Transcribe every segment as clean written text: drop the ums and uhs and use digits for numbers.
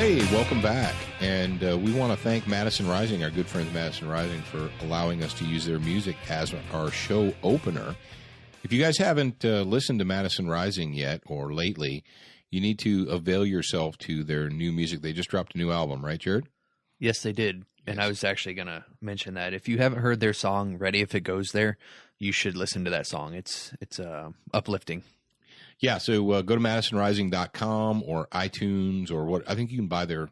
Hey, welcome back. And we want to thank Madison Rising, our good friends Madison Rising, for allowing us to use their music as our show opener. If you guys haven't listened to Madison Rising yet or lately, you need to avail yourself to their new music. They just dropped a new album, right, Jared? Yes, they did. And I was actually going to mention that. If you haven't heard their song, Ready If It Goes There, you should listen to that song. It's uplifting. Yeah, so go to MadisonRising.com or iTunes or what. I think you can buy the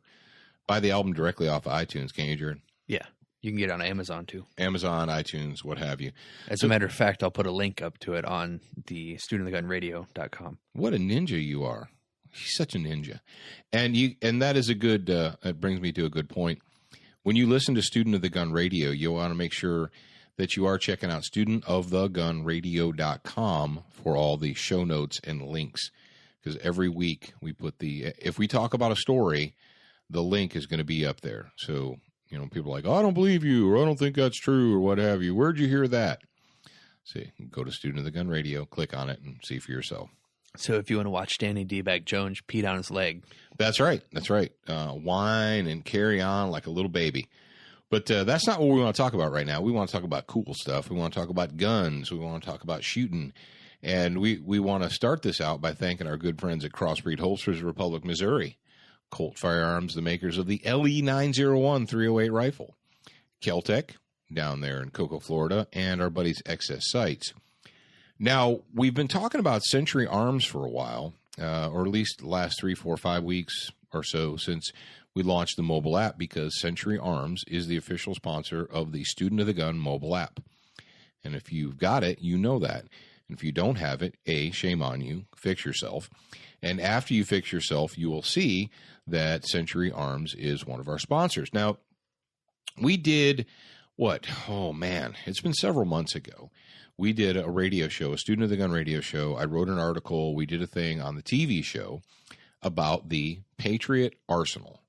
album directly off of iTunes, can't you, Jared? Yeah, you can get it on Amazon too. Amazon, iTunes, what have you. As a matter of fact, I'll put a link up to it on the studentofthegunradio.com. What a ninja you are. He's such a ninja. And that is a good, it brings me to a good point. When you listen to Student of the Gun Radio, you want to make sure that you are checking out studentofthegunradio.com for all the show notes and links. Because every week we put if we talk about a story, the link is going to be up there. So, people are like, oh, I don't believe you, or I don't think that's true, or what have you. Where'd you hear that? See, go to Student of the Gun Radio, click on it, and see for yourself. So if you want to watch Danny D-Bag Jones pee down his leg. That's right. Whine and carry on like a little baby. But that's not what we want to talk about right now. We want to talk about cool stuff. We want to talk about guns. We want to talk about shooting. And we want to start this out by thanking our good friends at Crossbreed Holsters of Republic, Missouri. Colt Firearms, the makers of the LE901 308 rifle. Keltec, down there in Cocoa, Florida, and our buddies Excess Sights. Now, we've been talking about Century Arms for a while, or at least the last 3, 4, 5 weeks or so since we launched the mobile app, because Century Arms is the official sponsor of the Student of the Gun mobile app. And if you've got it, you know that. And if you don't have it, shame on you, fix yourself. And after you fix yourself, you will see that Century Arms is one of our sponsors. Now, we did what? Oh, man, it's been several months ago. We did a radio show, a Student of the Gun radio show. I wrote an article. We did a thing on the TV show about the Patriot Arsenal.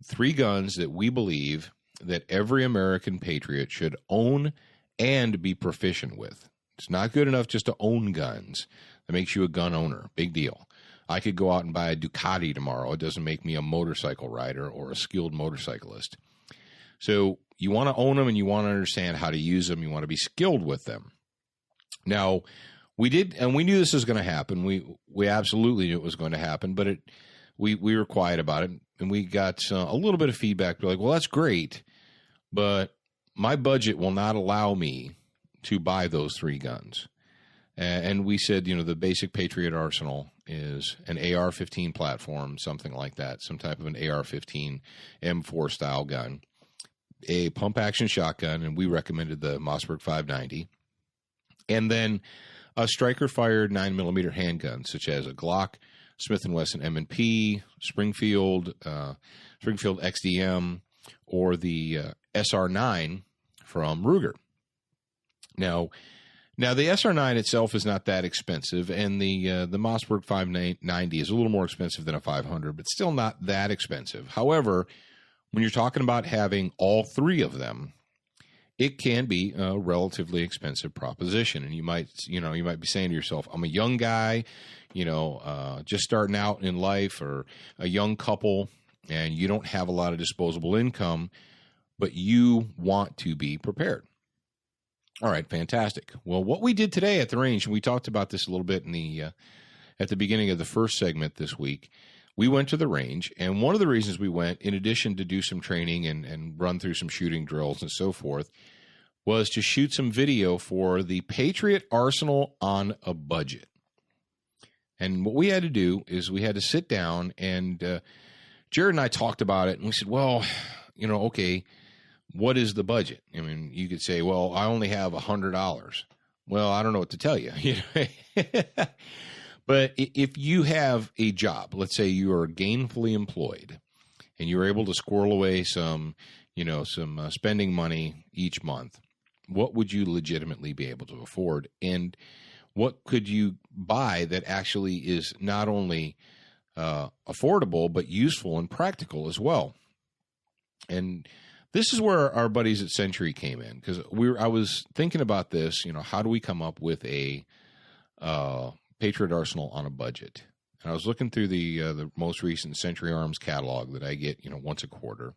3 guns that we believe that every American patriot should own and be proficient with. It's not good enough just to own guns. That makes you a gun owner. Big deal. I could go out and buy a Ducati tomorrow. It doesn't make me a motorcycle rider or a skilled motorcyclist. So you want to own them and you want to understand how to use them. You want to be skilled with them. Now, we did, and we knew this was going to happen. We absolutely knew it was going to happen, but we were quiet about it, and we got a little bit of feedback. We're like, well, that's great, but my budget will not allow me to buy those 3 guns. And we said, the basic Patriot Arsenal is an AR-15 platform, something like that, some type of an AR-15 M4 style gun, a pump-action shotgun, and we recommended the Mossberg 590, and then a striker-fired 9mm handgun, such as a Glock, Smith & Wesson M&P, Springfield XDM, or the SR9 from Ruger. Now the SR9 itself is not that expensive, and the Mossberg 590 is a little more expensive than a 500, but still not that expensive. However, when you're talking about having all 3 of them, it can be a relatively expensive proposition. And you might be saying to yourself, I'm a young guy, just starting out in life, or a young couple, and you don't have a lot of disposable income, but you want to be prepared. All right, fantastic. Well, what we did today at the range, and we talked about this a little bit at the beginning of the first segment this week, we went to the range, and one of the reasons we went, in addition to do some training and run through some shooting drills and so forth, was to shoot some video for the Patriot Arsenal on a budget. And what we had to do is we had to sit down, and Jared and I talked about it, and we said, well, okay, what is the budget? I mean, you could say, well, I only have $100. Well, I don't know what to tell you. But if you have a job, let's say you are gainfully employed and you're able to squirrel away some spending money each month, what would you legitimately be able to afford? And what could you buy that actually is not only affordable, but useful and practical as well? And this is where our buddies at Century came in, because I was thinking about this, how do we come up with a Patriot Arsenal on a budget? and I was looking through the most recent Century Arms catalog that I get, once a quarter,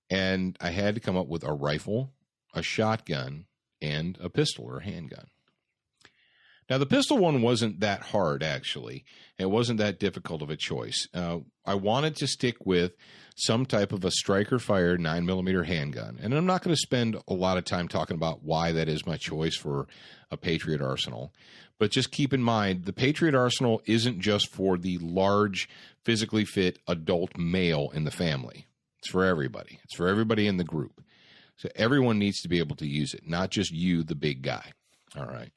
and I had to come up with a rifle, a shotgun, and a pistol or handgun. Now, the pistol one wasn't that hard, actually. It wasn't that difficult of a choice. I wanted to stick with some type of a striker-fired 9mm handgun. And I'm not going to spend a lot of time talking about why that is my choice for a Patriot Arsenal. But just keep in mind, the Patriot Arsenal isn't just for the large, physically fit adult male in the family. It's for everybody. It's for everybody in the group. So everyone needs to be able to use it, not just you, the big guy. All right.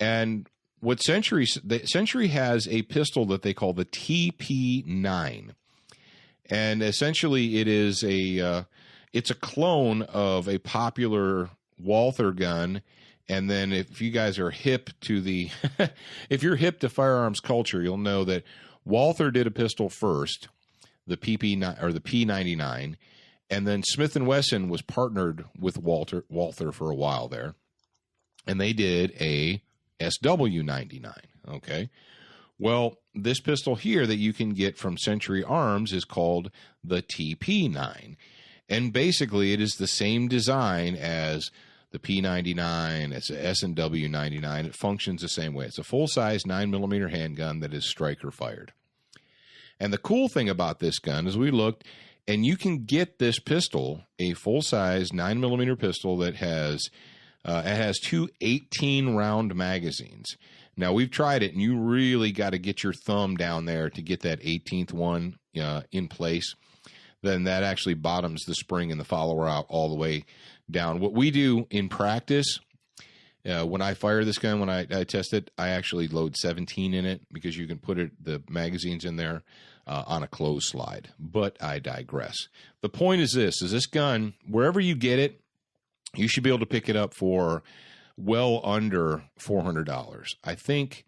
And what Century has a pistol that they call the TP9, and essentially it is it's a clone of a popular Walther gun. And then if you guys are hip to if you're hip to firearms culture, you'll know that Walther did a pistol first, the PP9 or the P99, and then Smith & Wesson was partnered with Walther for a while there, and they did a SW99. Okay. Well, this pistol here that you can get from Century Arms is called the TP9. And basically it is the same design as the P99, it's a S&W 99. It functions the same way. It's a full-size 9mm handgun that is striker fired. And the cool thing about this gun is we looked, and you can get this pistol, a full-size 9mm pistol that has it has two 18-round magazines. Now, we've tried it, and you really got to get your thumb down there to get that 18th one in place. Then that actually bottoms the spring and the follower out all the way down. What we do in practice, when I fire this gun, when I test it, I actually load 17 in it because you can put the magazines in there on a closed slide. But I digress. The point is this gun, wherever you get it, you should be able to pick it up for well under $400. I think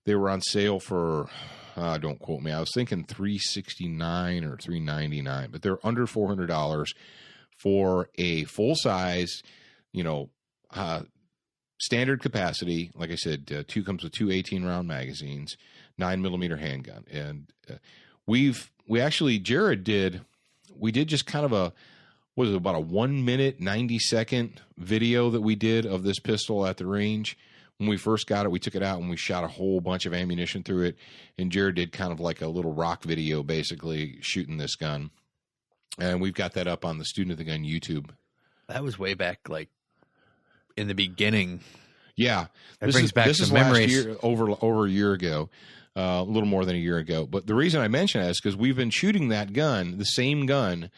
they were on sale for, don't quote me, I was thinking $369 or $399, but they're under $400 for a full-size, standard capacity. Like I said, comes with two 18-round magazines, 9mm handgun. And Jared did just kind of about a 1 minute, 90-second video that we did of this pistol at the range. When we first got it, we took it out and we shot a whole bunch of ammunition through it. And Jared did kind of like a little rock video, basically shooting this gun. And we've got that up on the Student of the Gun YouTube. That was way back, like in the beginning. Yeah, this brings back some memories. Last year, over a year ago, a little more than a year ago. But the reason I mention that is because we've been shooting that gun, the same gun,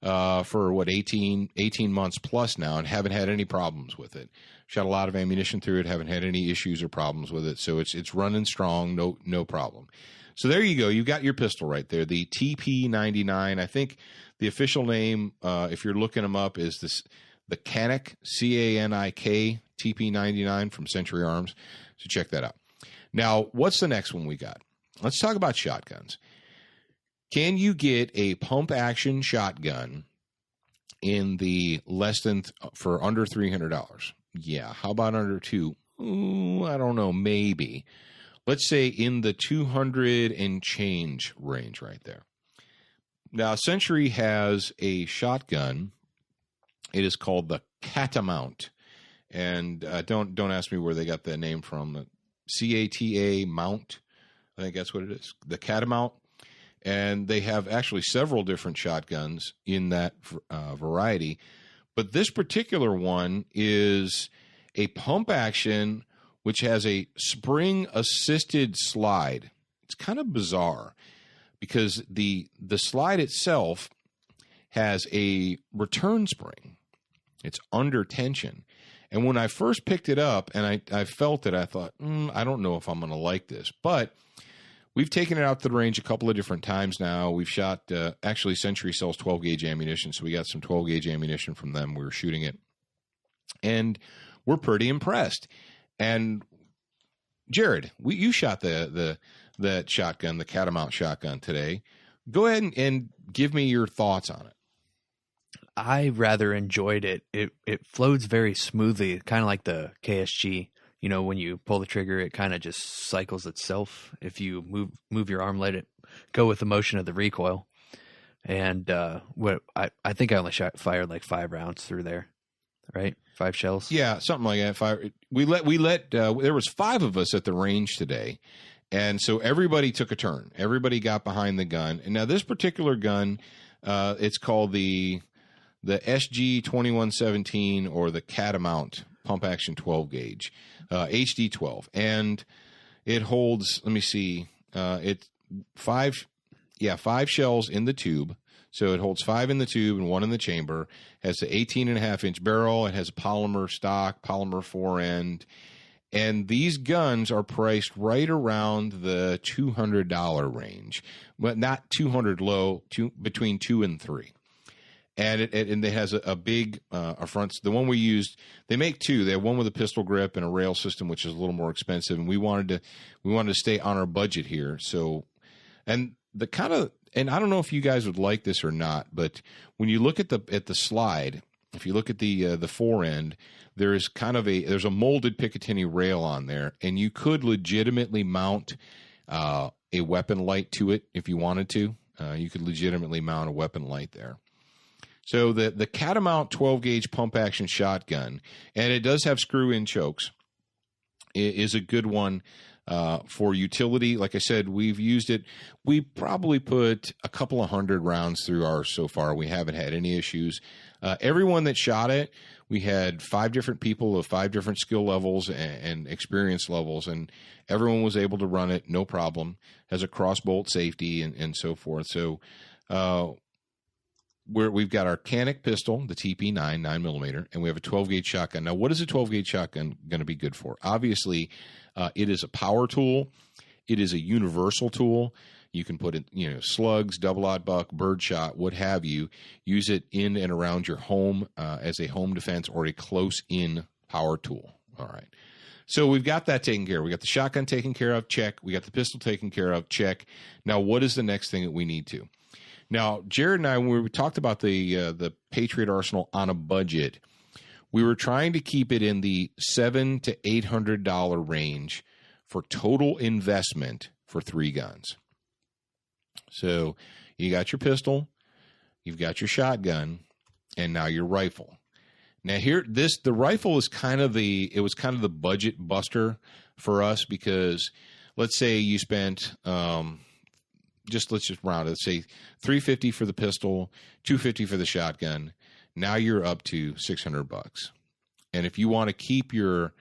for 18 months plus now, and haven't had any problems with it. Shot a lot of ammunition through it, haven't had any issues or problems with it. So it's running strong, no problem. So there you go. You got your pistol right there, the TP99. I think the official name, if you're looking them up, is the Canik, CANIK TP99 from Century Arms. So check that out. Now, what's the next one we got? Let's talk about shotguns. Can you get a pump action shotgun in the for under $300? Yeah. How about under $200? Ooh, I don't know. Maybe. Let's say in the 200 and change range right there. Now, Century has a shotgun. It is called the Catamount. And don't ask me where they got that name from. CATA Mount. I think that's what it is. The Catamount. And they have actually several different shotguns in that variety. But this particular one is a pump action which has a spring-assisted slide. It's kind of bizarre because the slide itself has a return spring. It's under tension. And when I first picked it up and I felt it, I thought, I don't know if I'm going to like this. But we've taken it out to the range a couple of different times now. We've shot, actually Century sells 12-gauge ammunition, so we got some 12-gauge ammunition from them. We were shooting it. And we're pretty impressed. And Jared, you shot that shotgun, the Catamount shotgun today. Go ahead and give me your thoughts on it. I rather enjoyed it. It flows very smoothly, kind of like the KSG when you pull the trigger, it kind of just cycles itself. If you move your arm, let it go with the motion of the recoil. And what I think I only fired like 5 rounds through there, right? 5 shells. Yeah, something like that. We let there was 5 of us at the range today, and so everybody took a turn. Everybody got behind the gun. And now this particular gun, it's called the SG 2117 or the Catamount pump action 12 gauge, HD 12, and it holds. Let me see, it's 5 shells in the tube. So it holds 5 in the tube and 1 in the chamber. Has the 18.5-inch barrel. It has a polymer stock, polymer fore-end. And these guns are priced right around the $200 range, but not 200 low, between 2 and 3. And it has a big a front. The one we used, they make 2. They have one with a pistol grip and a rail system, which is a little more expensive. And we wanted to stay on our budget here. So, and the kind of, and I don't know if you guys would like this or not, but when you look at the slide, if you look at the fore end, there's a molded Picatinny rail on there, and you could legitimately mount a weapon light to it if you wanted to. You could legitimately mount a weapon light there. So the Catamount 12 gauge pump action shotgun, and it does have screw in chokes, is a good one. For utility. Like I said, we've used it. We probably put a couple of 100 rounds through ours so far. We haven't had any issues. Everyone that shot it, we had 5 different people of 5 different skill levels and experience levels, and everyone was able to run it, no problem. Has a crossbolt safety and so forth. So we've got our Canik pistol, the TP9, 9mm, and we have a 12 gauge shotgun. Now, what is a 12 gauge shotgun going to be good for? Obviously, it is a power tool. It is a universal tool. You can put it, slugs, double-aught buck, birdshot, what have you. Use it in and around your home as a home defense or a close-in power tool. All right. So we've got that taken care of. We got the shotgun taken care of. Check. We got the pistol taken care of. Check. Now, what is the next thing that we need to? Now, Jared and I, when we talked about the Patriot Arsenal on a budget, we were trying to keep it in the $700 to $800 range for total investment for 3 guns. So you got your pistol, you've got your shotgun, and now your rifle. Now the rifle is kind of the budget buster for us, because let's say you spent let's just round it. Let's say $350 for the pistol, $250 for the shotgun. Now you're up to $600. And if you want to keep it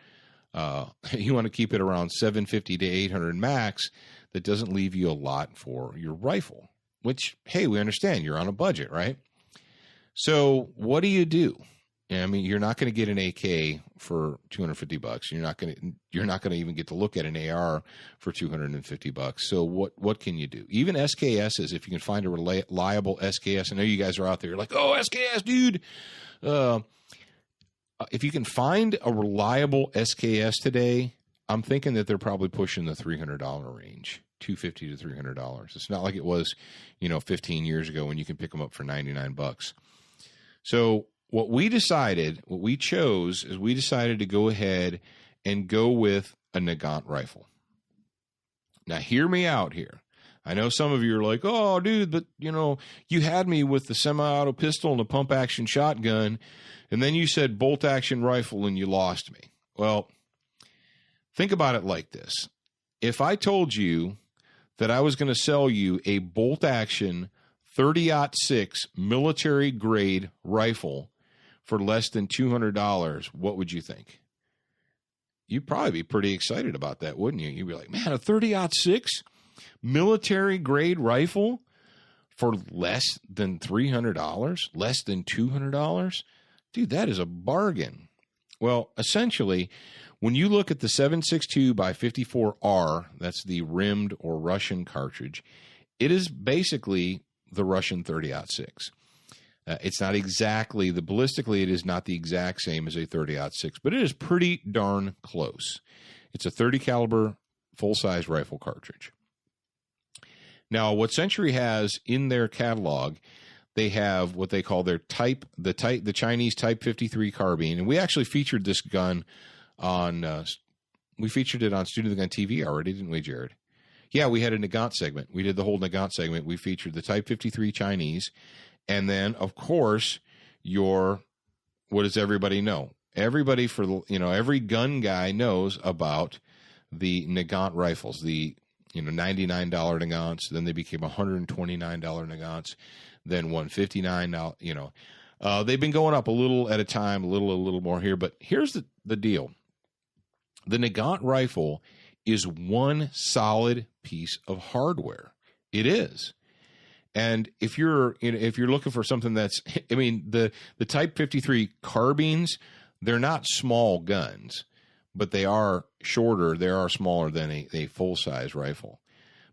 around $750 to $800 max, that doesn't leave you a lot for your rifle, which, hey, we understand you're on a budget, right? So what do you do? I mean, you're not going to get an AK for $250. You're not going to even get to look at an AR for $250. So what can you do? Even SKSs, if you can find a reliable SKS. I know you guys are out there, you're like, oh, SKS, dude. If you can find a reliable SKS today, I'm thinking that they're probably pushing the $300 range, $250 to $300. It's not like it was, 15 years ago when you can pick them up for $99. So what we chose is we decided to go ahead and go with a Nagant rifle. Now, hear me out here. I know some of you are like, oh, dude, but, you had me with the semi-auto pistol and the pump-action shotgun, and then you said bolt-action rifle and you lost me. Well, think about it like this. If I told you that I was going to sell you a bolt-action 30-06 military-grade rifle for less than $200, what would you think? You'd probably be pretty excited about that, wouldn't you? You'd be like, man, a 30-06 military-grade rifle for less than $300, less than $200? Dude, that is a bargain. Well, essentially, when you look at the 7.62x54R, that's the rimmed or Russian cartridge, it is basically the Russian 30-06. It's not exactly, ballistically, it is not the exact same as a 30-06, but it is pretty darn close. It's a 30 caliber full-size rifle cartridge. Now, what Century has in their catalog, they have what they call their the Chinese Type 53 carbine, and we actually featured this gun on We featured it on Student of the Gun TV already, didn't we, Jared? Yeah, we had a Nagant segment. We did the whole Nagant segment. We featured the Type 53 Chinese. And then, of course, what does everybody know? Everybody every gun guy knows about the Nagant rifles, the $99 Nagants. Then they became $129 Nagants, then $159. They've been going up a little at a time, a little more here. But here's the deal: the Nagant rifle is one solid piece of hardware. It is. And if you're looking for something that's, the Type 53 carbines, they're not small guns, but they are shorter. They are smaller than a full-size rifle.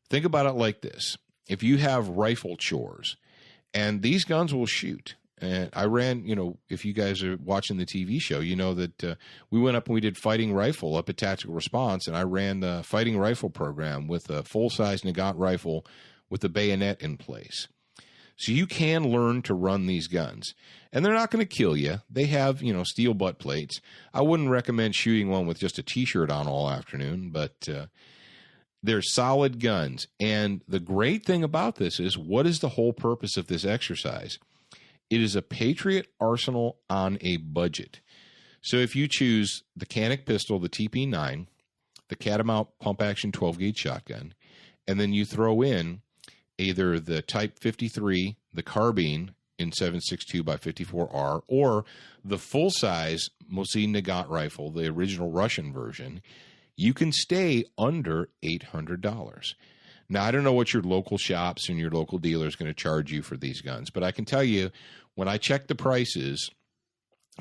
Think about it like this. If you have rifle chores, and these guns will shoot. And I ran, if you guys are watching the TV show, you know that we went up and we did fighting rifle up at Tactical Response, and I ran the fighting rifle program with a full-size Nagant rifle with the bayonet in place. So you can learn to run these guns. And they're not going to kill you. They have, steel butt plates. I wouldn't recommend shooting one with just a T-shirt on all afternoon, but they're solid guns. And the great thing about this is, what is the whole purpose of this exercise? It is a Patriot arsenal on a budget. So if you choose the Canik pistol, the TP9, the Catamount pump-action 12-gauge shotgun, and then you throw in either the Type 53, the carbine in 7.62 by 54R, or the full-size Mosin Nagant rifle, the original Russian version, you can stay under $800. Now, I don't know what your local shops and your local dealer is going to charge you for these guns, but I can tell you, when I checked the prices,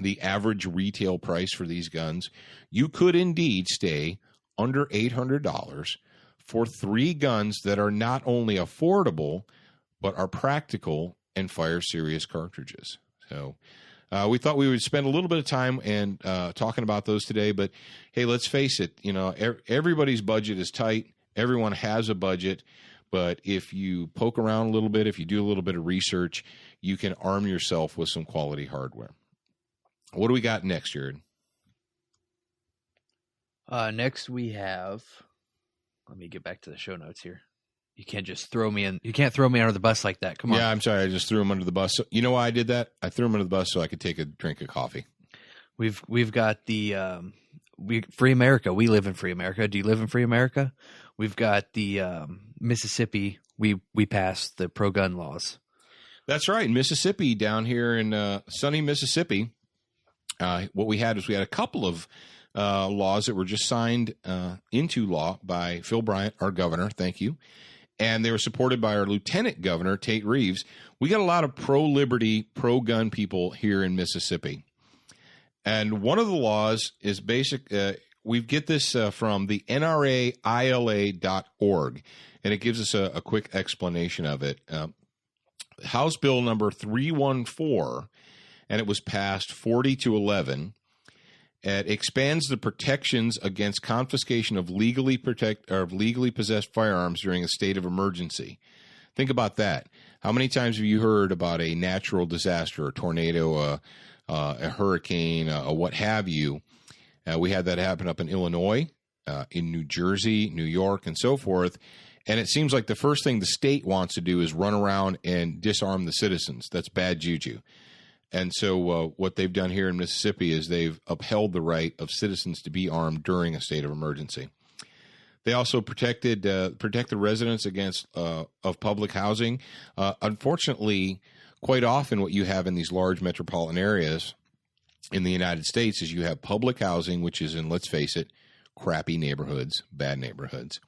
the average retail price for these guns, you could indeed stay under $800 for three guns that are not only affordable, but are practical and fire serious cartridges. So we thought we would spend a little bit of time and talking about those today. But hey, let's face it, everybody's budget is tight. Everyone has a budget. But if you poke around a little bit, if you do a little bit of research, you can arm yourself with some quality hardware. What do we got next, Jared? Next we have... Let me get back to the show notes here. You can't just throw me in. You can't throw me under the bus like that. Come on. Yeah, I'm sorry. I just threw him under the bus. So, you know why I did that? I threw him under the bus so I could take a drink of coffee. We've got the Free America. We live in Free America. Do you live in Free America? We've got the Mississippi. We passed the pro-gun laws. That's right. Mississippi, down here in sunny Mississippi, what we had a couple of laws that were just signed into law by Phil Bryant, our governor. Thank you. And they were supported by our lieutenant governor, Tate Reeves. We got a lot of pro-liberty, pro-gun people here in Mississippi. And one of the laws is basic. We get this from the NRAILA.org, and it gives us a quick explanation of it. House Bill number 314, and it was passed 40-11. It expands the protections against confiscation of legally possessed firearms during a state of emergency. Think about that. How many times have you heard about a natural disaster, a tornado, a hurricane, what have you? We had that happen up in Illinois, in New Jersey, New York, and so forth. And it seems like the first thing the state wants to do is run around and disarm the citizens. That's bad juju. And so what they've done here in Mississippi is they've upheld the right of citizens to be armed during a state of emergency. They also protect the residents against of public housing. Unfortunately, quite often what you have in these large metropolitan areas in the United States is you have public housing, which is in, let's face it, crappy neighborhoods, bad neighborhoods.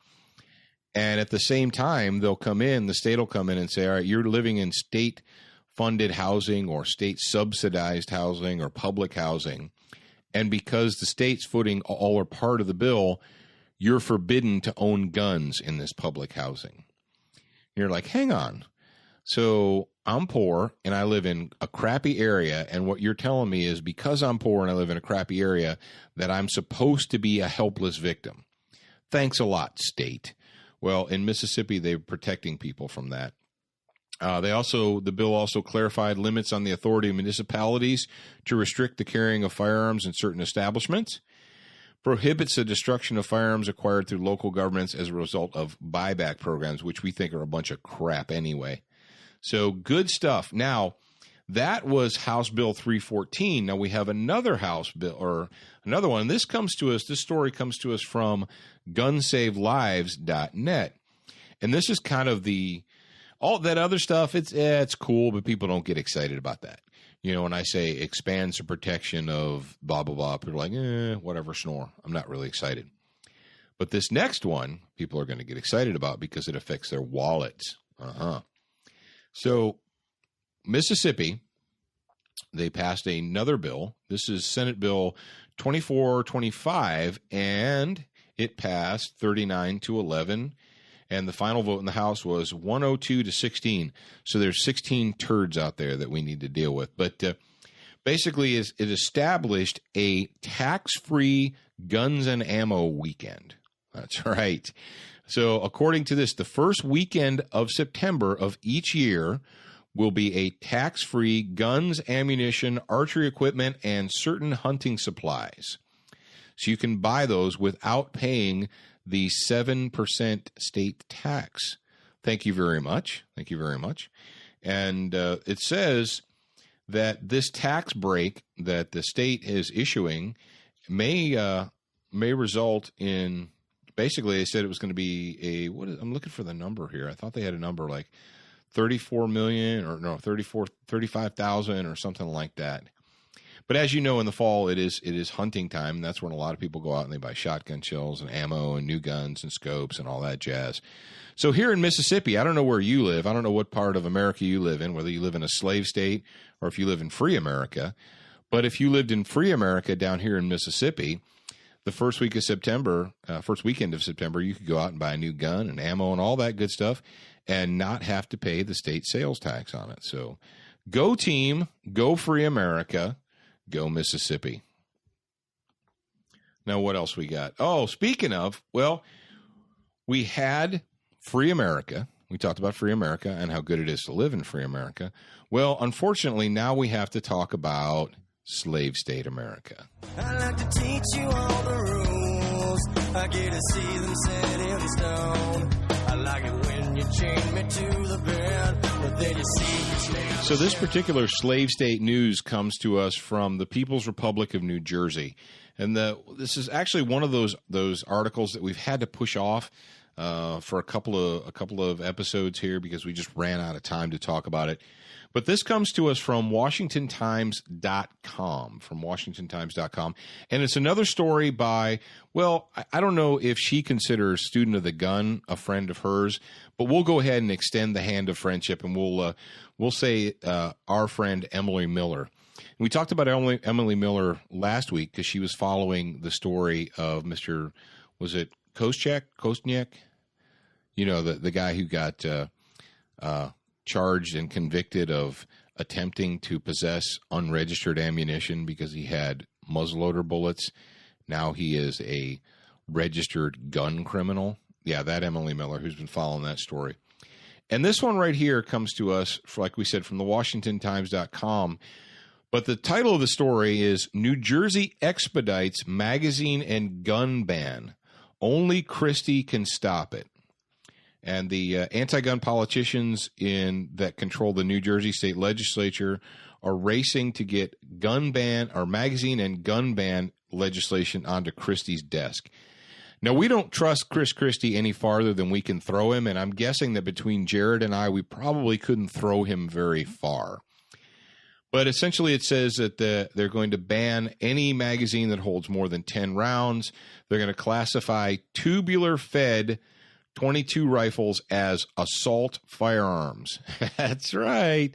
And at the same time, the state will come in and say, all right, you're living in state-funded housing or state-subsidized housing or public housing. And because the state's footing all or part of the bill, you're forbidden to own guns in this public housing. You're like, hang on. So I'm poor and I live in a crappy area, and what you're telling me is because I'm poor and I live in a crappy area that I'm supposed to be a helpless victim. Thanks a lot, state. Well, in Mississippi, they're protecting people from that. The bill also clarified limits on the authority of municipalities to restrict the carrying of firearms in certain establishments, prohibits the destruction of firearms acquired through local governments as a result of buyback programs, which we think are a bunch of crap anyway. So good stuff. Now, that was House Bill 314. Now we have another House bill, or another one. This story comes to us from gunsavelives.net. And this is kind of all that other stuff. It's cool, but people don't get excited about that. You know, when I say expands the protection of blah, blah, blah, people are like, whatever, snore. I'm not really excited. But this next one, people are going to get excited about because it affects their wallets. So Mississippi, they passed another bill. This is Senate Bill 2425, and it passed 39-11. And the final vote in the House was 102-16. So there's 16 turds out there that we need to deal with. But basically, it established a tax-free guns and ammo weekend. That's right. So according to this, the first weekend of September of each year will be a tax-free guns, ammunition, archery equipment, and certain hunting supplies. So you can buy those without paying the 7% state tax. Thank you very much. Thank you very much. And it says that this tax break that the state is issuing may result in, basically they said it was going to be I'm looking for the number here. I thought they had a number like 34 million or no, 35,000 or something like that. But as you know, in the fall, it is hunting time. And that's when a lot of people go out and they buy shotgun shells and ammo and new guns and scopes and all that jazz. So here in Mississippi, I don't know where you live. I don't know what part of America you live in, whether you live in a slave state or if you live in free America. But if you lived in free America down here in Mississippi, the first weekend of September, you could go out and buy a new gun and ammo and all that good stuff and not have to pay the state sales tax on it. So go team, go free America. Go Mississippi. Now, what else we got? Oh, speaking of, well, we had Free America. We talked about Free America and how good it is to live in Free America. Well, unfortunately, now we have to talk about Slave State America. I like to teach you all the rules. I get to see them set in stone. I like it when you chain me to the bed, but then you see me. So this particular slave state news comes to us from the People's Republic of New Jersey. And this is actually one of those articles that we've had to push off for a couple of episodes here because we just ran out of time to talk about it. But this comes to us from WashingtonTimes.com, and it's another story by, well, I don't know if she considers Student of the Gun a friend of hers, but we'll go ahead and extend the hand of friendship, and we'll say our friend Emily Miller. And we talked about Emily Miller last week because she was following the story of Mr. Was it Kostniak? You know, the guy who got charged and convicted of attempting to possess unregistered ammunition because he had muzzleloader bullets. Now he is a registered gun criminal. Yeah, that Emily Miller, who's been following that story. And this one right here comes to us, like we said, from the WashingtonTimes.com. But the title of the story is New Jersey Expedites Magazine and Gun Ban. Only Christie can stop it. And the anti-gun politicians that control the New Jersey state legislature are racing to get gun ban or magazine and gun ban legislation onto Christie's desk. Now, we don't trust Chris Christie any farther than we can throw him, and I'm guessing that between Jared and I, we probably couldn't throw him very far. But essentially it says that they're going to ban any magazine that holds more than 10 rounds. They're going to classify tubular-fed .22 rifles as assault firearms. That's right.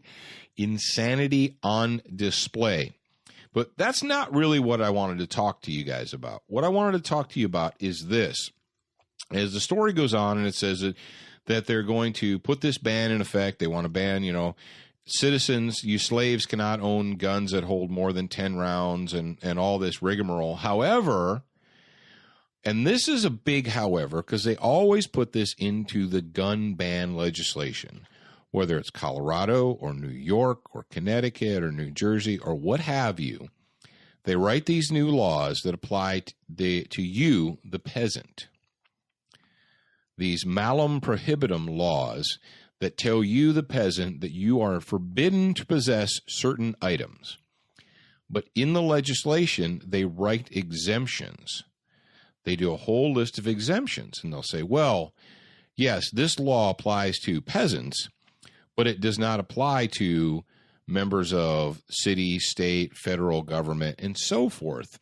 Insanity on display. But that's not really what I wanted to talk to you guys about. What I wanted to talk to you about is this. As the story goes on, and it says that they're going to put this ban in effect. They want to ban, citizens, you slaves cannot own guns that hold more than 10 rounds and all this rigmarole. However, and this is a big however, because they always put this into the gun ban legislation, whether it's Colorado or New York or Connecticut or New Jersey or what have you. They write these new laws that apply to you, the peasant. These malum prohibitum laws that tell you, the peasant, that you are forbidden to possess certain items. But in the legislation, they write exemptions. They do a whole list of exemptions, and they'll say, well, yes, this law applies to peasants, but it does not apply to members of city, state, federal government, and so forth.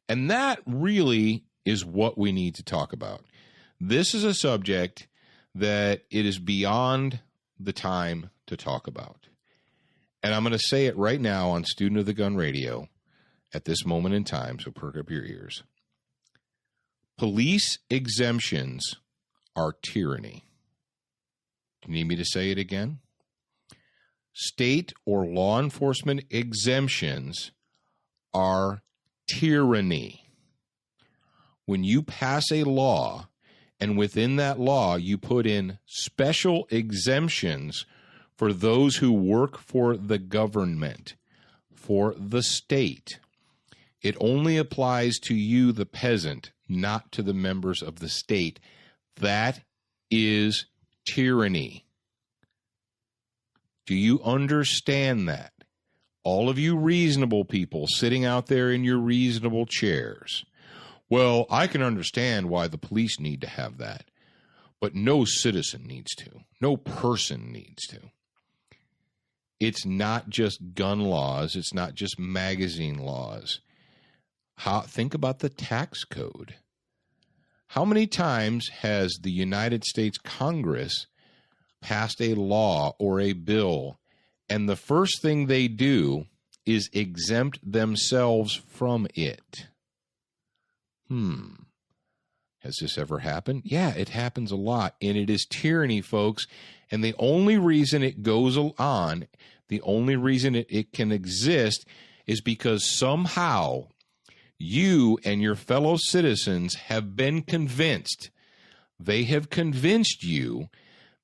And that really is what we need to talk about. This is a subject that it is beyond the time to talk about. And I'm going to say it right now on Student of the Gun Radio at this moment in time, so perk up your ears. Police exemptions are tyranny. Do you need me to say it again? State or law enforcement exemptions are tyranny. When you pass a law, and within that law you put in special exemptions for those who work for the government, for the state, it only applies to you, the peasant, not to the members of the state. That is tyranny. Do you understand that? All of you reasonable people sitting out there in your reasonable chairs. Well, I can understand why the police need to have that, but no citizen needs to. No person needs to. It's not just gun laws. It's not just magazine laws. Think about the tax code. How many times has the United States Congress passed a law or a bill, and the first thing they do is exempt themselves from it? Has this ever happened? Yeah, it happens a lot, and it is tyranny, folks. And the only reason it goes on, the only reason it can exist is because somehow you and your fellow citizens have been convinced, they have convinced you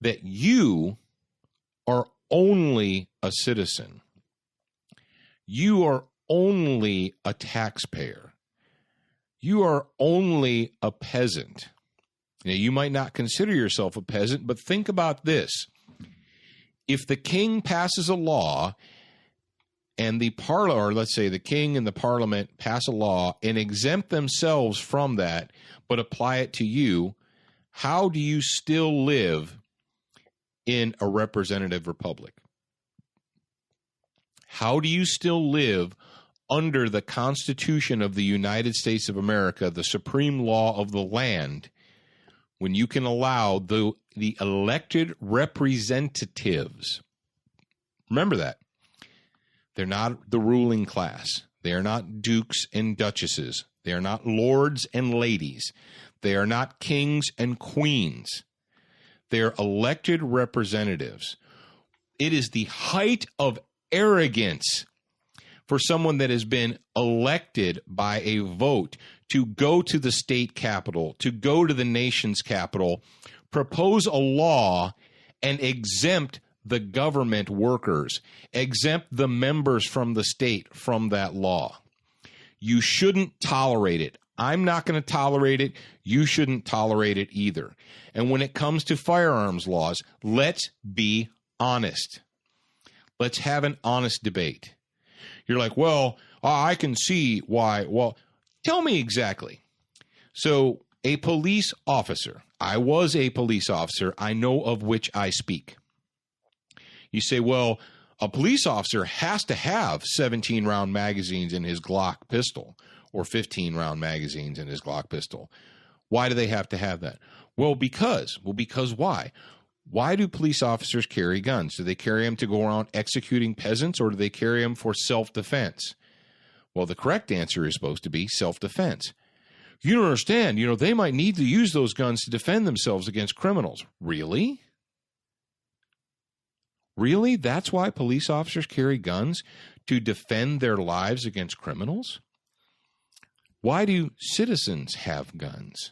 that you are only a citizen. You are only a taxpayer. You are only a peasant. Now, you might not consider yourself a peasant, but think about this. If the king passes a law and the parliament, or let's say the king and the parliament pass a law and exempt themselves from that, but apply it to you, how do you still live in a representative republic? How do you still live under the Constitution of the United States of America, the supreme law of the land, when you can allow the elected representatives? Remember that. They're not the ruling class. They are not dukes and duchesses. They are not lords and ladies. They are not kings and queens. They are elected representatives. It is the height of arrogance for someone that has been elected by a vote to go to the state capitol, to go to the nation's capital, propose a law, and exempt the government workers, exempt the members from the state from that law. You shouldn't tolerate it. I'm not going to tolerate it. You shouldn't tolerate it either. And when it comes to firearms laws, let's be honest. Let's have an honest debate. You're like, well, I can see why. Well, tell me exactly. So a police officer, I was a police officer. I know of which I speak. You say, well, a police officer has to have 17-round magazines in his Glock pistol or 15-round magazines in his Glock pistol. Why do they have to have that? Well, because why? Why do police officers carry guns? Do they carry them to go around executing peasants, or do they carry them for self-defense? Well, the correct answer is supposed to be self-defense. You don't understand. They might need to use those guns to defend themselves against criminals. Really? Really? That's why police officers carry guns? To defend their lives against criminals? Why do citizens have guns?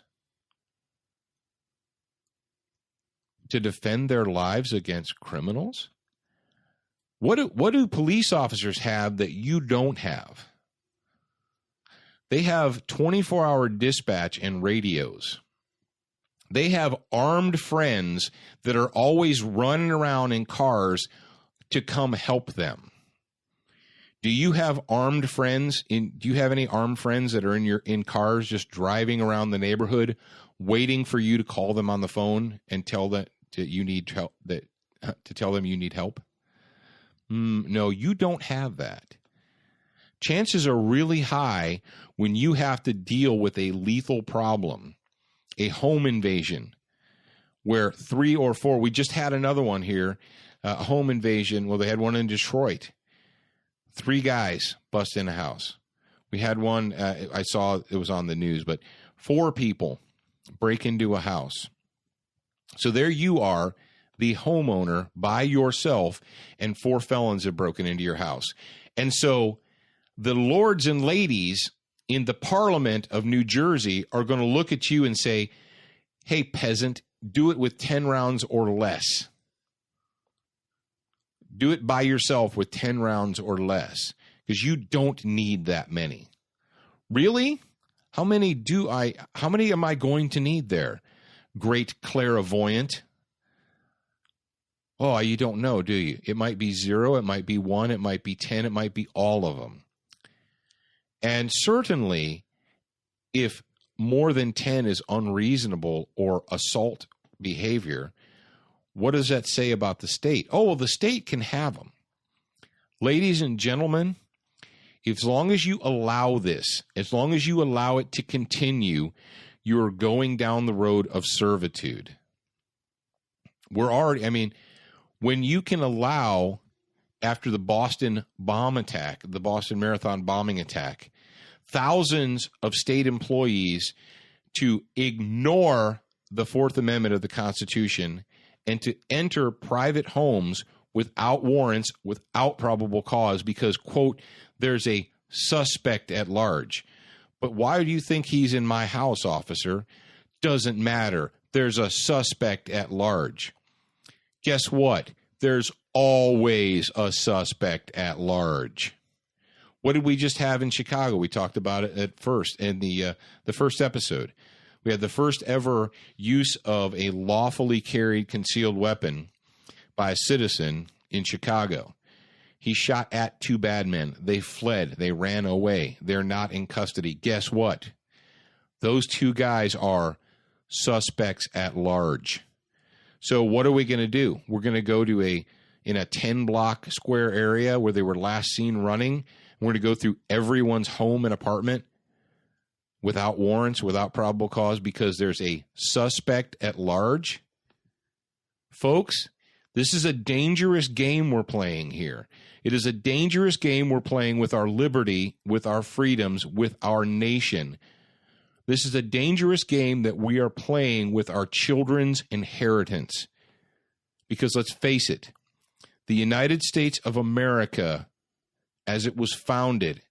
To defend their lives against criminals? What do police officers have that you don't have? They have 24-hour dispatch and radios. They have armed friends that are always running around in cars to come help them. Do you have armed friends? Do you have any armed friends that are in cars just driving around the neighborhood, waiting for you to call them on the phone and tell them you need help? To tell them you need help? No, you don't have that. Chances are really high when you have to deal with a lethal problem, a home invasion, where 3 or 4. We just had another one here, a home invasion. Well, they had one in Detroit. 3 guys bust in a house. We had one, I saw it was on the news, but 4 people break into a house. So there you are, the homeowner by yourself, and 4 felons have broken into your house. And so the lords and ladies in the Parliament of New Jersey are going to look at you and say, hey, peasant, do it with 10 rounds or less. Do it by yourself with 10 rounds or less, because you don't need that many. Really? How many am I going to need there? Great clairvoyant. Oh, you don't know, do you? It might be 0, it might be 1, it might be 10, it might be all of them. And certainly, if more than 10 is unreasonable or assault behavior, what does that say about the state? Oh, well, the state can have them. Ladies and gentlemen, as long as you allow this, as long as you allow it to continue, you're going down the road of servitude. When you can allow, after the Boston bomb attack, the Boston Marathon bombing attack, thousands of state employees to ignore the Fourth Amendment of the Constitution and to enter private homes without warrants, without probable cause, because, quote, there's a suspect at large. But why do you think he's in my house, officer? Doesn't matter. There's a suspect at large. Guess what? There's always a suspect at large. What did we just have in Chicago? We talked about it at first in the first episode. We had the first ever use of a lawfully carried concealed weapon by a citizen in Chicago. He shot at 2 bad men. They fled. They ran away. They're not in custody. Guess what? Those 2 guys are suspects at large. So what are we going to do? We're going to go to in a 10-block square area where they were last seen running. We're going to go through everyone's home and apartment without warrants, without probable cause, because there's a suspect at large. Folks, this is a dangerous game we're playing here. It is a dangerous game we're playing with our liberty, with our freedoms, with our nation. This is a dangerous game that we are playing with our children's inheritance. Because let's face it, the United States of America, as it was founded,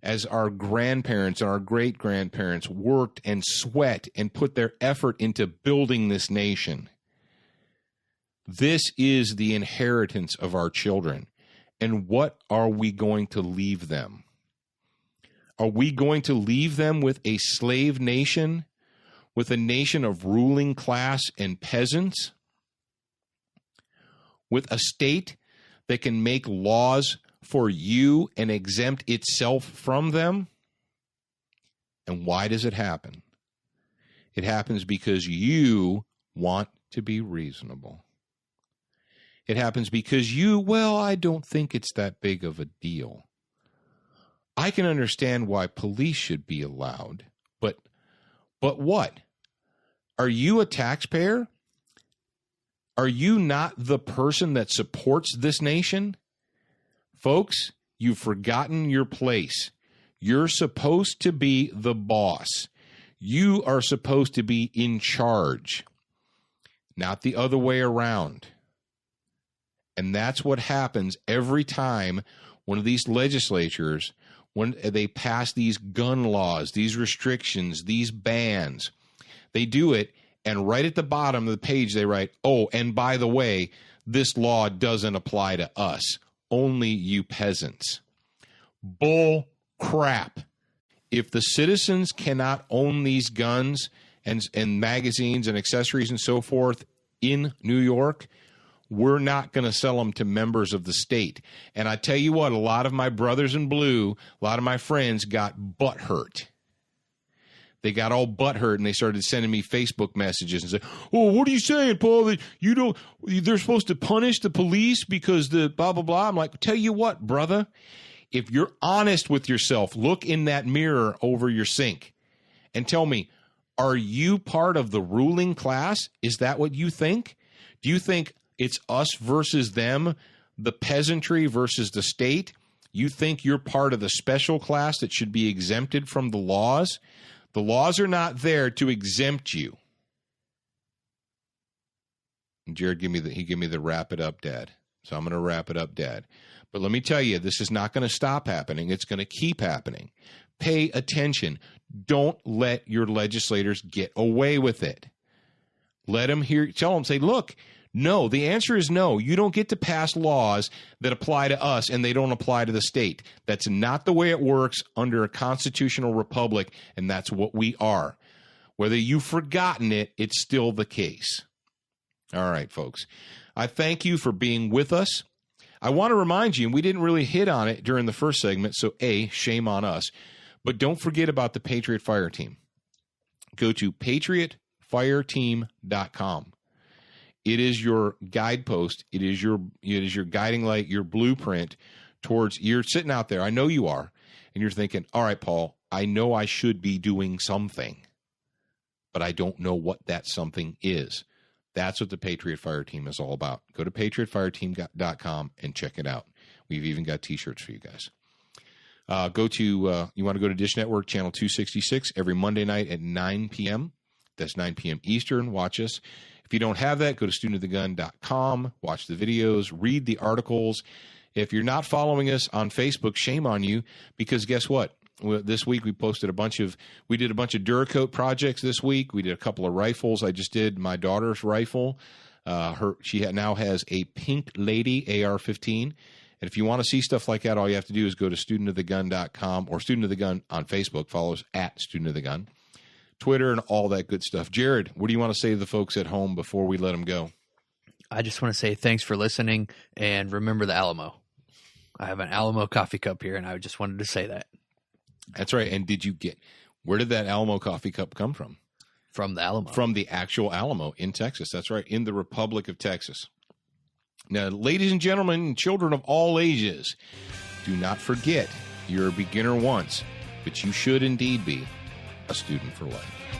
as our grandparents and our great-grandparents worked and sweat and put their effort into building this nation, this is the inheritance of our children. And what are we going to leave them? Are we going to leave them with a slave nation, with a nation of ruling class and peasants, with a state that can make laws for you and exempt itself from them? And why does it happen? It happens because you want to be reasonable. It happens because I don't think it's that big of a deal. I can understand why police should be allowed, but what? Are you a taxpayer? Are you not the person that supports this nation? Folks, you've forgotten your place. You're supposed to be the boss. You are supposed to be in charge, not the other way around. And that's what happens every time one of these legislatures, when they pass these gun laws, these restrictions, these bans, they do it, and right at the bottom of the page they write, oh, and by the way, this law doesn't apply to us, only you peasants. Bull crap. if the citizens cannot own these guns and magazines and accessories and so forth in New York, we're not going to sell them to members of the state. And I tell you what, a lot of my brothers in blue, a lot of my friends got butthurt. They got all butthurt and they started sending me Facebook messages and say, "Oh, what are you saying, Paul? That they're supposed to punish the police because the blah, blah, blah." I'm like, tell you what, brother, if you're honest with yourself, look in that mirror over your sink and tell me, are you part of the ruling class? Is that what you think? Do you think it's us versus them, the peasantry versus the state? You think you're part of the special class that should be exempted from the laws? The laws are not there to exempt you. And Jared gave me the wrap it up, Dad. So I'm going to wrap it up, Dad. But let me tell you, this is not going to stop happening. It's going to keep happening. Pay attention. Don't let your legislators get away with it. Let them tell them, say, look, no, the answer is no. You don't get to pass laws that apply to us and they don't apply to the state. That's not the way it works under a constitutional republic, and that's what we are. Whether you've forgotten it, it's still the case. All right, folks. I thank you for being with us. I want to remind you, and we didn't really hit on it during the first segment, so shame on us. But don't forget about the Patriot Fire Team. Go to patriotfireteam.com. It is your guidepost. It is your guiding light, your blueprint towards, you're sitting out there. I know you are. And you're thinking, all right, Paul, I know I should be doing something, but I don't know what that something is. That's what the Patriot Fire Team is all about. Go to patriotfireteam.com and check it out. We've even got T-shirts for you guys. You want to go to Dish Network, channel 266, every Monday night at 9 p.m. That's 9 p.m. Eastern. Watch us. If you don't have that, go to studentofthegun.com, watch the videos, read the articles. If you're not following us on Facebook, shame on you, because guess what? This week we did a bunch of Duracoat projects this week. We did a couple of rifles. I just did my daughter's rifle. She now has a Pink Lady AR-15. And if you want to see stuff like that, all you have to do is go to studentofthegun.com or Student of the Gun on Facebook. Follow us at Student of the Gun. Twitter and all that good stuff. Jared, what do you want to say to the folks at home before we let them go? I just want to say thanks for listening, and remember the Alamo. I have an Alamo coffee cup here, and I just wanted to say that. That's right. And where did that Alamo coffee cup come from? From the Alamo. From the actual Alamo in Texas. That's right. In the Republic of Texas. Now, ladies and gentlemen, children of all ages, do not forget you're a beginner once, but you should indeed be a student for life.